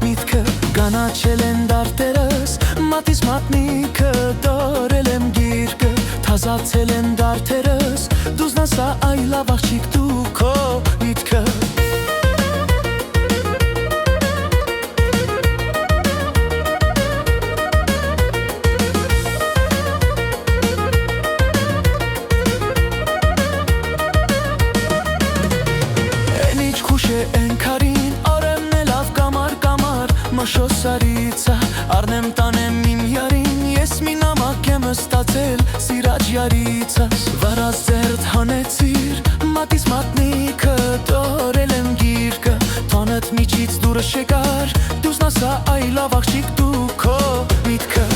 միտքը Գանաչել են դարտերս, մատից մատնիքը Դորել եմ գիրկը, թազացել են դարդերս Դուզ նասա այլավ աղջիկ դու քո միտքը Են քարին, արեմն է լավ կամար Մշոսարիցա, արնեմ տանեմ իմ յարին Ես մի նամակ եմ ստացել, սիրաջ յարիցաս Վարած ձերդ հանեցիր, մատից մատնիքը Դորել եմ գիրկը, տանըտ միջից դուրս շեկար Դուզ նասա այլավ աղջիկ դու քո միտքը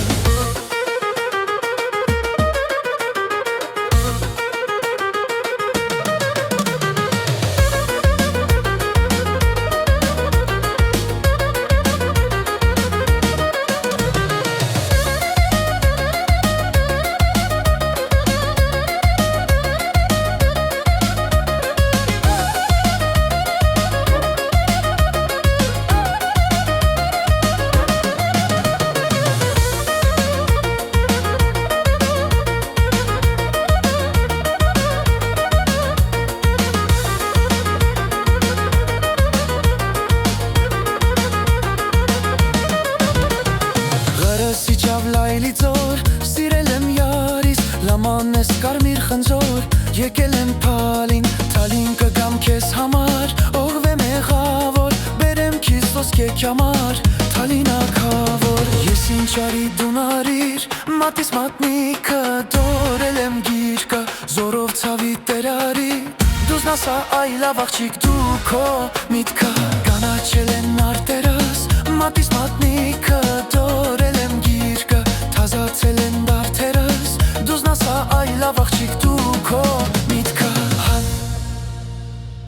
Լայլի ծոր, սիրել եմ յարիս Լաման ես կարմիր խնձոր, եկել եմ պալին Թալին կգամ կեզ համար, ողվեմ եղավոր Բերեմ քիզ ոսկեք համար, թալին ակավոր Ես ինչ արի դու նարիր, մատիս մատնիքը Դորել եմ գիրկը, զորով ցավի տերարի Դուզ նասա այլավ աղջիկ դու քո միտքը Գանաչել են արտերս, մատիս մատնիքը Դորել եմ գիրկը Թազացել են դարդերս, դուզ նասա այլավ աղջիկ դու քո